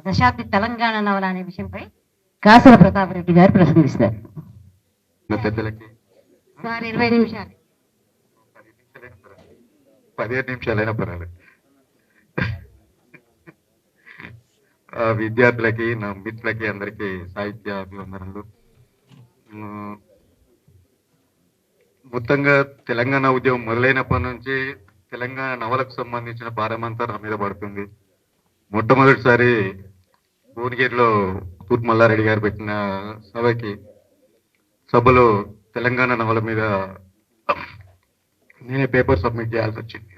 దశాబ్ది తెలంగాణ నవల అనే విషయంపై కాసర ప్రతాప్ రెడ్డి గారు ప్రసంగిస్తారు. పెద్దలకి సార్ 20 నిమిషాలు. 15 నిమిషాలైనా పర్వాలేదు. విద్యార్థులకి, నా మిత్రులకి అందరికీ సాహిత్య అభివందనలు. మొత్తంగా తెలంగాణ ఉద్యమం మొదలైనప్పటి నుంచి తెలంగాణ నవలకు సంబంధించిన భారమంతా నా మీద పడుతుంది. మొట్టమొదటిసారి భువనగిరిలో తూర్పు మల్లారెడ్డి గారు పెట్టిన సభలో తెలంగాణ నవల మీద నేనే పేపర్ సబ్మిట్ చేయాల్సి వచ్చింది.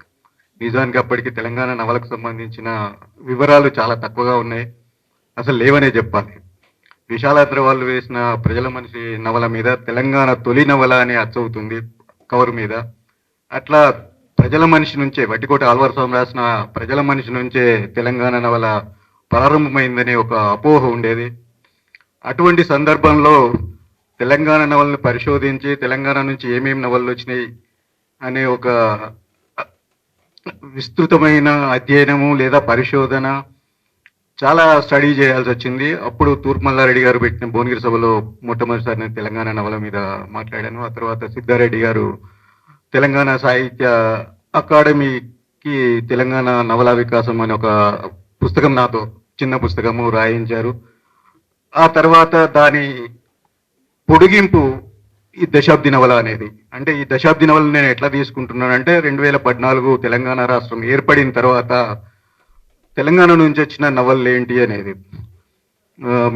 నిజానికి అప్పటికి తెలంగాణ నవలకు సంబంధించిన వివరాలు చాలా తక్కువగా ఉన్నాయి, అసలు లేవనే చెప్పాలి. విశాలాద్రి వాళ్ళు వేసిన ప్రజల మనిషి నవల మీద తెలంగాణ తొలి నవల అని అచ్చవుతుంది కవర్ మీద. అట్లా ప్రజల మనిషి నుంచే, వట్టికోట ఆల్వార్స్వామి రాసిన ప్రజల మనిషి నుంచే తెలంగాణ నవల ప్రారంభమైందనే ఒక అపోహ ఉండేది. అటువంటి సందర్భంలో తెలంగాణ నవలను పరిశోధించి తెలంగాణ నుంచి ఏమేమి నవలలు వచ్చినాయి అనే ఒక విస్తృతమైన అధ్యయనము లేదా పరిశోధన చాలా స్టడీ చేయాల్సి వచ్చింది. అప్పుడు తూర్పు మల్లారెడ్డి గారు పెట్టిన భువనగిరి సభలో మొట్టమొదటిసారి నేను తెలంగాణ నవల మీద మాట్లాడాను. ఆ తర్వాత సిద్ధారెడ్డి గారు తెలంగాణ సాహిత్య అకాడమీకి తెలంగాణ నవలా వికాసం అనే ఒక పుస్తకం, నాతో చిన్న పుస్తకము రాయించారు. ఆ తర్వాత దాని పొడిగింపు ఈ దశాబ్ది నవల అనేది. అంటే ఈ దశాబ్ది నవలను నేను ఎట్లా తీసుకుంటున్నానంటే 2014 తెలంగాణ రాష్ట్రం ఏర్పడిన తర్వాత తెలంగాణ నుంచి వచ్చిన నవలలు ఏంటి అనేది.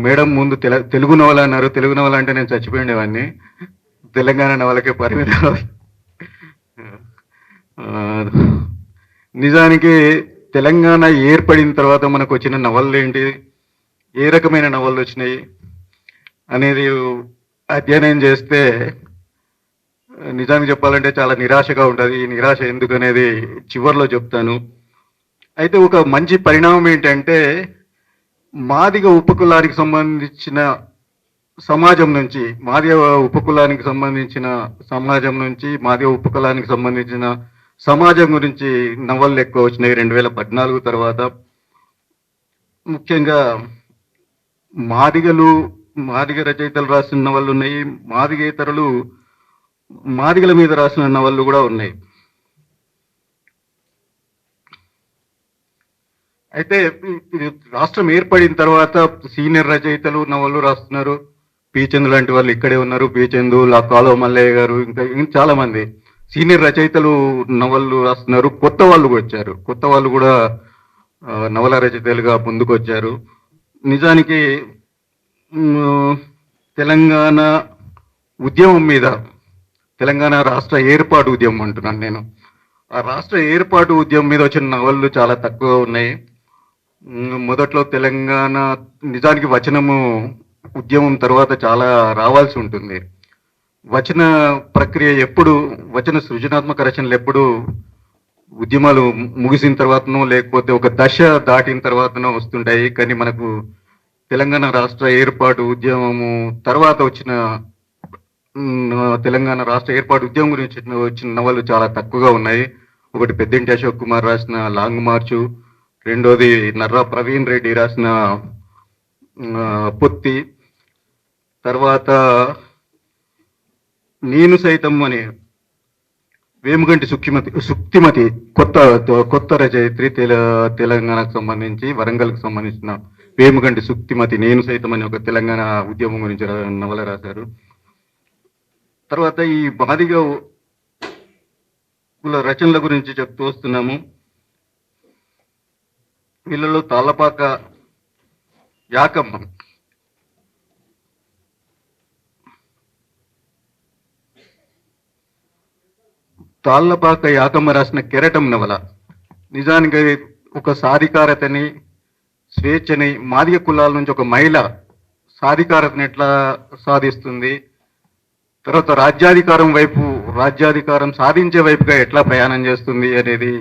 మేడం ముందు తెలుగు నవల అన్నారు. తెలుగు నవల అంటే నేను చచ్చిపోయినవాడిని, తెలంగాణ నవలకే పరిమితం. నిజానికి తెలంగాణ ఏర్పడిన తర్వాత మనకు వచ్చిన నవలలు ఏంటి, ఏ రకమైన నవలలు వచ్చినాయి అనేది అధ్యయనం చేస్తే నిజానికి చెప్పాలంటే చాలా నిరాశగా ఉంటుంది. ఈ నిరాశ ఎందుకు అనేది చివరిలో చెప్తాను. అయితే ఒక మంచి పరిణామం ఏంటంటే మాదిగ ఉపకులానికి సంబంధించిన సమాజం నుంచి, మాదిగ ఉపకులానికి సంబంధించిన సమాజం నుంచి మాదిగ ఉపకులానికి సంబంధించిన సమాజం గురించి నవలలు ఎక్కువ వచ్చినాయి 2014 తర్వాత. ముఖ్యంగా మాదిగ రచయితలు రాసిన నవళ్ళు ఉన్నాయి, మాదిగేతరులు మాదిగల మీద రాసిన నవళ్ళు కూడా ఉన్నాయి. అయితే రాష్ట్రం ఏర్పడిన తర్వాత సీనియర్ రచయితలు నవళ్ళు రాస్తున్నారు. పీచందు లాంటి వాళ్ళు ఇక్కడే ఉన్నారు. పీచందు, కాలువ మల్లయ్య గారు, ఇంకా చాలా మంది సీనియర్ రచయితలు నవళ్ళు రాస్తున్నారు. కొత్త వాళ్ళు కూడా వచ్చారు. కొత్త వాళ్ళు కూడా నవల రచయితలుగా ముందుకు వచ్చారు. నిజానికి తెలంగాణ ఉద్యమం మీద, తెలంగాణ రాష్ట్ర ఏర్పాటు ఉద్యమం అంటున్నాను నేను, ఆ రాష్ట్ర ఏర్పాటు ఉద్యమం మీద వచ్చిన నవళ్ళు చాలా తక్కువ ఉన్నాయి. మొదట్లో తెలంగాణ నిజానికి వచనము ఉద్యమం తర్వాత చాలా రావాల్సి ఉంటుంది. వచన ప్రక్రియ ఎప్పుడు, వచన సృజనాత్మక రచనలు ఎప్పుడు ఉద్యమాలు ముగిసిన తర్వాతనో లేకపోతే ఒక దశ దాటిన తర్వాతనో వస్తుంటాయి. కానీ మనకు తెలంగాణ రాష్ట్ర ఏర్పాటు ఉద్యమము తర్వాత వచ్చిన తెలంగాణ రాష్ట్ర ఏర్పాటు ఉద్యమం గురించి వచ్చిన నవలు చాలా తక్కువగా ఉన్నాయి. ఒకటి పెద్దింటి అశోక్ కుమార్ రాసిన లాంగ్ మార్చు, రెండోది నర్రా ప్రవీణ్ రెడ్డి రాసిన పొత్తి, తర్వాత నేను సైతం అని వేముగంటి సుక్తిమతి కొత్త రచయిత్రి, తెలంగాణకు సంబంధించి వరంగల్కి సంబంధించిన వేముగంటి సుక్తిమతి నేను సైతం అని ఒక తెలంగాణ ఉద్యమం గురించి నవల రాశారు. తర్వాత ఈ మాదిగ రచనల గురించి చెప్తూ వస్తున్నాము. వీళ్ళలో తాళ్ళపాక యాకమ్మ, తాళ్ళపాక యాకమ్మ రాసిన కెరటం నవల నిజానికి ఒక సాధికారతని, స్వేచ్ఛని, మాదిగ కులాల నుంచి ఒక మహిళ సాధికారతని ఎట్లా సాధిస్తుంది, తర్వాత రాజ్యాధికారం సాధించే వైపుగా ఎట్లా ప్రయాణం చేస్తుంది అనేది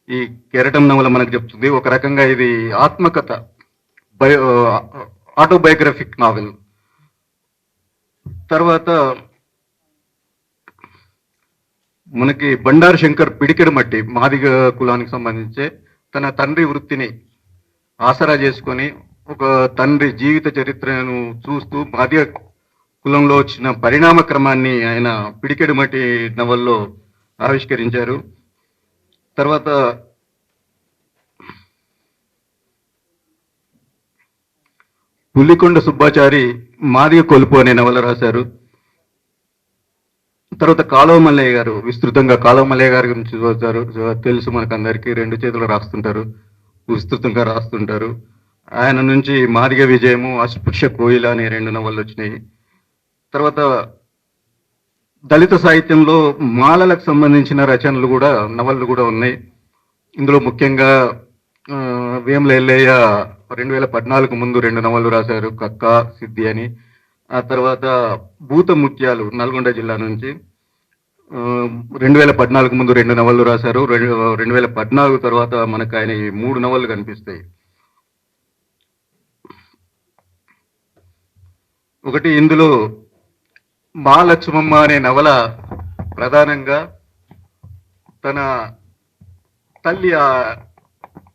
ఈ కెరటం నవల మనకు చెప్తుంది. ఒక రకంగా ఇది ఆత్మకథ, ఆటోబయోగ్రఫిక్ నావెల్. తర్వాత మనకి బండారు శంకర్ పిడికెడు మట్టి మాదిగ కులానికి సంబంధించి తన తండ్రి వృత్తిని ఆసరా చేసుకొని ఒక తండ్రి జీవిత చరిత్రను చూస్తూ మాదిగ కులంలో వచ్చిన పరిణామ క్రమాన్ని ఆయన పిడికెడు మట్టి నవల్లో ఆవిష్కరించారు. తర్వాత పులికొండ సుబ్బాచారి మాదిగ కొలుపు అనే నవల రాశారు. తర్వాత కాలువ మల్లయ్య గారు, విస్తృతంగా కాలువ మల్లయ్య గారి గురించి చూస్తారు, తెలుసు మనకందరికీ, రెండు చేతులు రాస్తుంటారు, విస్తృతంగా రాస్తుంటారు. ఆయన నుంచి మాదిగ విజయము, అస్పృశ్య కోయిల అనే రెండు నవళ్ళు వచ్చినాయి. తర్వాత దళిత సాహిత్యంలో మాలలకు సంబంధించిన రచనలు కూడా, నవళ్ళు కూడా ఉన్నాయి. ఇందులో ముఖ్యంగా వేముల ఎల్లయ్య 2014 ముందు రెండు నవళ్ళు రాశారు, కక్క సిద్ధి అని. ఆ తర్వాత భూత ముత్యాలు నల్గొండ జిల్లా నుంచి 2014 ముందు రెండు నవళ్ళు రాశారు. 2014 తర్వాత మనకు ఆయన ఈ 3 నవళ్ళు కనిపిస్తాయి. ఒకటి, ఇందులో మా లక్ష్మమ్మ అనే నవల ప్రధానంగా తన తల్లి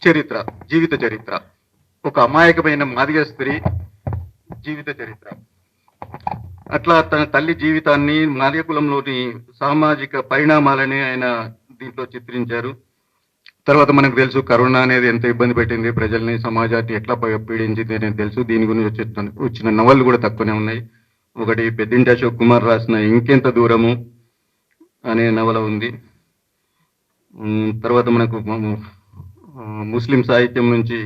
చరిత్ర, జీవిత చరిత్ర, ఒక అమాయకమైన మాదిగ స్త్రీ జీవిత చరిత్ర. అట్లా తన తల్లి జీవితాన్ని, మాదిగ కులంలోని సామాజిక పరిణామాలని ఆయన దీంట్లో చిత్రించారు. తర్వాత మనకు తెలుసు కరోనా అనేది ఎంత ఇబ్బంది పెట్టింది ప్రజల్ని, సమాజాన్ని ఎట్లా పీడించింది అనేది తెలుసు. దీని గురించి వచ్చిన నవళ్ళు కూడా తక్కువనే ఉన్నాయి. ఒకటి పెద్దింటి అశోక్ కుమార్ రాసిన ఇంకెంత దూరము అనే నవల ఉంది. తర్వాత మనకు ముస్లిం సాహిత్యం నుంచి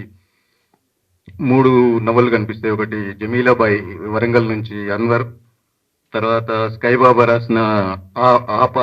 3 నవళ్ళు కనిపిస్తాయి. ఒకటి జమీలాబాయి వరంగల్ నుంచి అన్వర్, తర్వాత స్కై బాబా రాసిన ఆప,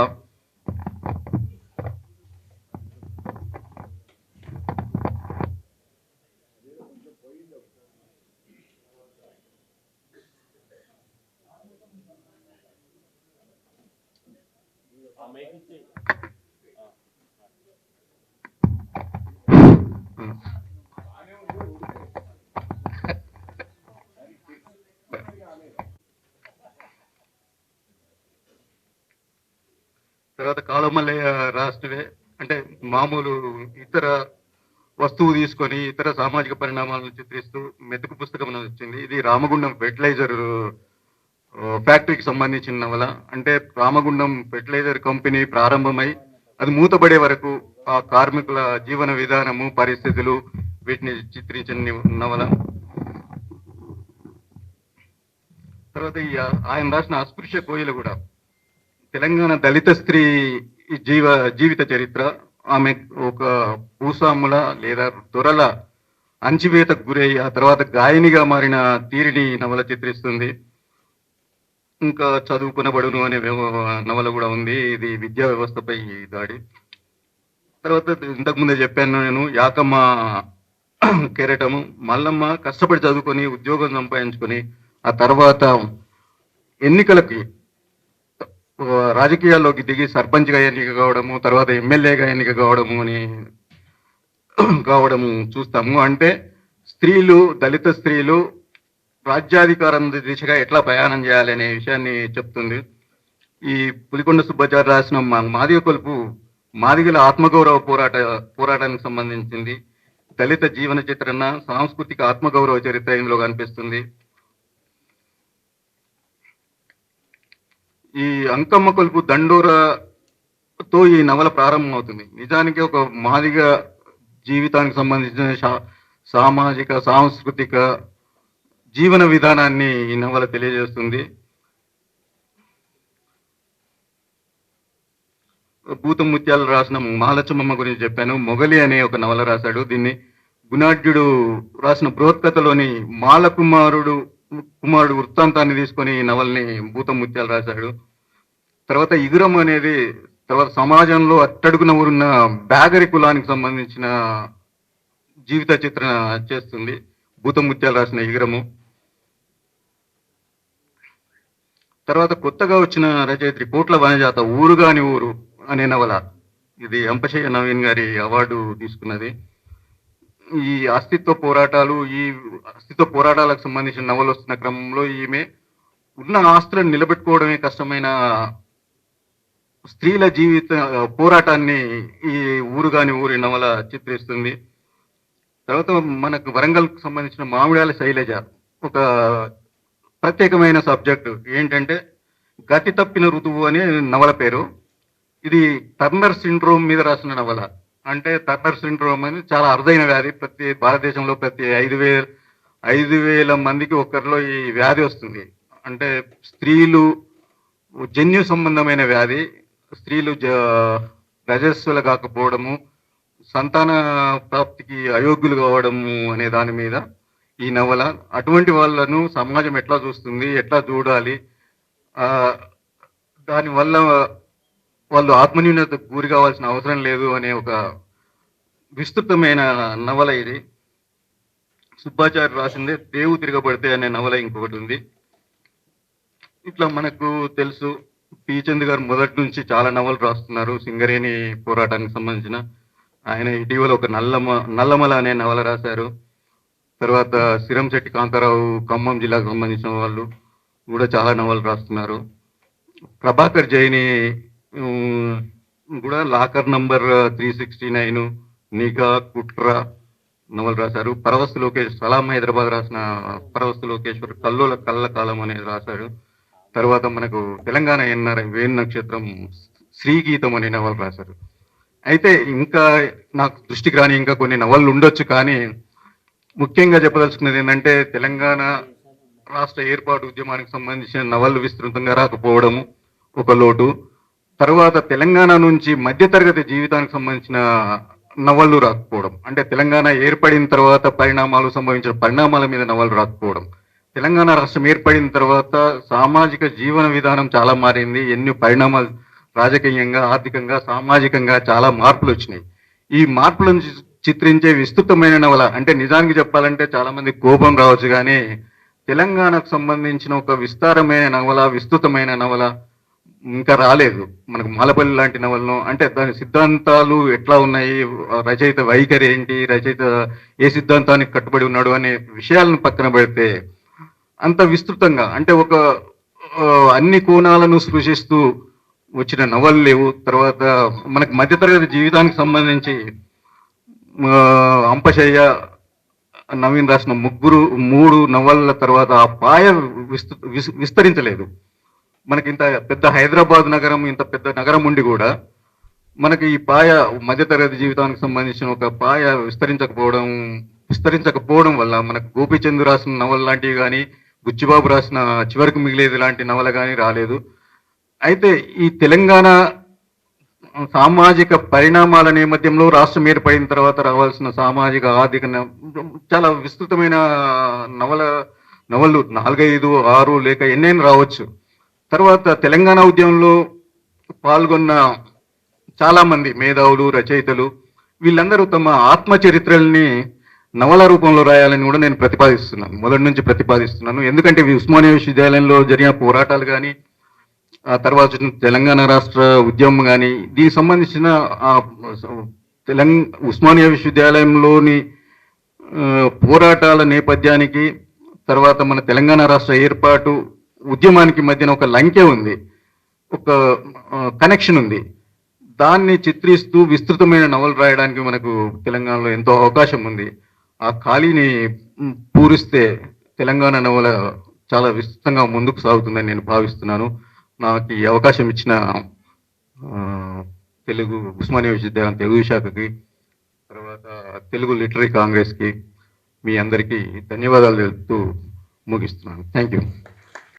తర్వాత కాళమల్లయ్య రాసినవే, అంటే మామూలు ఇతర వస్తువు తీసుకొని ఇతర సామాజిక పరిణామాలను చిత్రిస్తూ మెతుకు పుస్తకం అని వచ్చింది. ఇది రామగుండం ఫెర్టిలైజర్ ఫ్యాక్టరీకి సంబంధించిన నవల. అంటే రామగుండం ఫెర్టిలైజర్ కంపెనీ ప్రారంభమై అది మూతపడే వరకు ఆ కార్మికుల జీవన విధానము, పరిస్థితులు, వీటిని చిత్రించిన నవల. తర్వాత ఆయన రాసిన అస్పృశ్య కోయిల కూడా తెలంగాణ దళిత స్త్రీ జీవిత చరిత్ర. ఆమె ఒక భూస్వాముల లేదా దొరల అంచివేతకు గురై ఆ తర్వాత గాయనిగా మారిన తీరిని నవల చిత్రిస్తుంది. ఇంకా చదువుకునబడును అనే నవల కూడా ఉంది. ఇది విద్యా వ్యవస్థపై దాడి. తర్వాత ఇంతకుముందే చెప్పాను నేను, యాకమ్మ కెరటము, మల్లమ్మ కష్టపడి చదువుకొని ఉద్యోగం సంపాదించుకొని ఆ తర్వాత ఎన్నికలకి రాజకీయాల్లోకి దిగి సర్పంచ్గా ఎన్నిక కావడము, తర్వాత ఎమ్మెల్యేగా ఎన్నిక కావడము చూస్తాము. అంటే స్త్రీలు, దళిత స్త్రీలు రాజ్యాధికారం దిశగా ఎట్లా ప్రయాణం చేయాలనే విషయాన్ని చెప్తుంది. ఈ పులికొండ సుబ్బాచారి రాసిన మాదిగ కొలుపు మాదిగల ఆత్మగౌరవ పోరాటానికి సంబంధించింది. దళిత జీవన చిత్రణ, సాంస్కృతిక ఆత్మగౌరవ చరిత్ర ఇందులో కనిపిస్తుంది. ఈ అంకమ్మ కొలుపు దండోరతో ఈ నవల ప్రారంభమవుతుంది. నిజానికి ఒక మాదిగ జీవితానికి సంబంధించిన సామాజిక, సాంస్కృతిక జీవన విధానాన్ని ఈ నవల తెలియజేస్తుంది. భూతం ముత్యాలు రాసిన మహాలక్ష్మమ్మ గురించి చెప్పాను. మొగలి అనే ఒక నవల రాశాడు. దీన్ని గుణాఢ్యుడు రాసిన బృహత్కథలోని మాల కుమారుడు వృత్తాంతాన్ని తీసుకొని ఈ నవల్ని భూతం ముత్యాలు రాశాడు. తర్వాత ఇగురం అనేది తర్వాత సమాజంలో అట్టడుగున ఉన్న బ్యాగరి కులానికి సంబంధించిన జీవిత చిత్రణ చేస్తుంది భూతం ముత్యాలు రాసిన ఇగురము. తర్వాత కొత్తగా వచ్చిన రచయిత్రి కోట్ల వనజాత ఊరుగాని ఊరు అనే నవల. ఇది అంపశయ్య నవీన్ గారి అవార్డు తీసుకున్నది. ఈ అస్తిత్వ పోరాటాలకు సంబంధించిన నవలు వస్తున్న క్రమంలో ఈమె ఉన్న ఆస్తులను నిలబెట్టుకోవడమే కష్టమైన స్త్రీల జీవిత పోరాటాన్ని ఈ ఊరుగాని ఊరి నవల చిత్రిస్తుంది. తర్వాత మనకు వరంగల్కు సంబంధించిన మామిడాల శైలజ ఒక ప్రత్యేకమైన సబ్జెక్టు ఏంటంటే గతి తప్పిన ఋతువు అనే నవల పేరు. ఇది టర్నర్ సిండ్రోమ్ మీద రాసిన నవల. అంటే టర్నర్ సిండ్రోమ్ అని చాలా అరుదైన వ్యాధి. ప్రతి భారతదేశంలో ప్రతి 5,000 మందికి ఒకరిలో ఈ వ్యాధి వస్తుంది. అంటే స్త్రీలు జన్యు సంబంధమైన వ్యాధి. స్త్రీలు రజస్సులు కాకపోవడము, సంతాన ప్రాప్తికి అయోగ్యులు కావడము అనే దాని మీద ఈ నవల. అటువంటి వాళ్ళను సమాజం ఎట్లా చూస్తుంది, ఎట్లా చూడాలి, దానివల్ల వాళ్ళు ఆత్మన్యూనతకు గురి కావాల్సిన అవసరం లేదు అనే ఒక విస్తృతమైన నవల ఇది. సుబ్బాచారి రాసిందే దేవు తిరగబడితే అనే నవల ఇంకొకటి ఉంది. ఇట్లా మనకు తెలుసు పి చంద్ గారు మొదటి నుంచి చాలా నవలు రాస్తున్నారు సింగరేణి పోరాటానికి సంబంధించిన. ఆయన ఇటీవల ఒక నల్లమల అనే నవల రాశారు. తర్వాత సిరంశెట్టి కాంతారావు ఖమ్మం జిల్లాకు సంబంధించిన వాళ్ళు కూడా చాలా నవలు రాస్తున్నారు. ప్రభాకర్ జైని కూడా లాకర్ నంబర్ 369, నిఘా, కుట్ర నవలు రాశారు. పరవస్తు లోకేష్ సలాం హైదరాబాద్ రాసిన పరవస్తు లోకేశ్వర్ కల్లోల కళ్ళ కాలం అనేది రాశారు. తర్వాత మనకు తెలంగాణ ఎన్ఆర్ఐ వేణు నక్షత్రం శ్రీగీతం అనే నవలు రాశారు. అయితే ఇంకా నాకు దృష్టికి రాని ఇంకా కొన్ని నవళ్ళు ఉండొచ్చు, కానీ ముఖ్యంగా చెప్పదలుచుకున్నది ఏంటంటే తెలంగాణ రాష్ట్ర ఏర్పాటు ఉద్యమానికి సంబంధించిన నవళ్ళు విస్తృతంగా రాకపోవడము ఒక లోటు. తర్వాత తెలంగాణ నుంచి మధ్యతరగతి జీవితానికి సంబంధించిన నవళ్ళు రాకపోవడం, అంటే తెలంగాణ ఏర్పడిన తర్వాత సంభవించిన పరిణామాల మీద నవలు రాకపోవడం. తెలంగాణ రాష్ట్రం ఏర్పడిన తర్వాత సామాజిక జీవన విధానం చాలా మారింది. ఎన్ని పరిణామాలు రాజకీయంగా, ఆర్థికంగా, సామాజికంగా చాలా మార్పులు వచ్చినాయి. ఈ మార్పులను చిత్రించే విస్తృతమైన నవల. అంటే నిజానికి చెప్పాలంటే చాలా మంది కోపం రావచ్చు, కానీ తెలంగాణకు సంబంధించిన ఒక విస్తృతమైన నవల ఇంకా రాలేదు. మనకు మాలపల్లి లాంటి నవలను, అంటే దాని సిద్ధాంతాలు ఎట్లా ఉన్నాయి, రచయిత వైఖరి ఏంటి, రచయిత ఏ సిద్ధాంతానికి కట్టుబడి ఉన్నాడు అనే విషయాలను పక్కన పెడితే అంత విస్తృతంగా, అంటే ఒక అన్ని కోణాలను స్పృశిస్తూ వచ్చిన నవలు లేవు. తర్వాత మనకు మధ్యతరగతి జీవితానికి సంబంధించి అంపశయ్య, నవీన్ రాసిన 3 నవళ్ళ తర్వాత ఆ పాయ విస్తరించలేదు. మనకి ఇంత పెద్ద హైదరాబాద్ నగరం, ఇంత పెద్ద నగరం ఉండి కూడా మనకి ఈ పాయ మధ్యతరగతి జీవితానికి సంబంధించిన ఒక పాయ విస్తరించకపోవడం వల్ల మనకు గోపీచంద్ రాసిన నవల లాంటివి కానీ, బుచ్చిబాబు రాసిన చివరికి మిగిలేది లాంటి నవల కానీ రాలేదు. అయితే ఈ తెలంగాణ సామాజిక పరిణామాల నేపథ్యంలో రాష్ట్రం ఏర్పడిన తర్వాత రావాల్సిన సామాజిక, ఆర్థిక చాలా విస్తృతమైన నవలు 4, 5, 6 లేక ఎన్నైనా రావచ్చు. తర్వాత తెలంగాణ ఉద్యమంలో పాల్గొన్న చాలా మంది మేధావులు, రచయితలు వీళ్ళందరూ తమ ఆత్మచరిత్రల్ని నవల రూపంలో రాయాలని కూడా నేను మొదటి నుంచి ప్రతిపాదిస్తున్నాను. ఎందుకంటే ఉస్మానియా విశ్వవిద్యాలయంలో జరిగిన పోరాటాలు కానీ, ఆ తర్వాత తెలంగాణ రాష్ట్ర ఉద్యమం కానీ, దీనికి సంబంధించిన ఉస్మానియా విశ్వవిద్యాలయంలోని పోరాటాల నేపథ్యానికి, తర్వాత మన తెలంగాణ రాష్ట్ర ఏర్పాటు ఉద్యమానికి మధ్యన ఒక లంకె ఉంది, ఒక కనెక్షన్ ఉంది. దాన్ని చిత్రిస్తూ విస్తృతమైన నవలు రాయడానికి మనకు తెలంగాణలో ఎంతో అవకాశం ఉంది. ఆ ఖాళీని పూరిస్తే తెలంగాణ నవల చాలా విస్తృతంగా ముందుకు సాగుతుందని నేను భావిస్తున్నాను. నాకు ఈ అవకాశం ఇచ్చిన తెలుగు ఉస్మానియా విశ్వవిద్యాలయం తెలుగు శాఖకి, తర్వాత తెలుగు లిటరీ కాంగ్రెస్కి మీ అందరికీ ధన్యవాదాలు తెలుపుతూ ముగిస్తున్నాను. Thank you.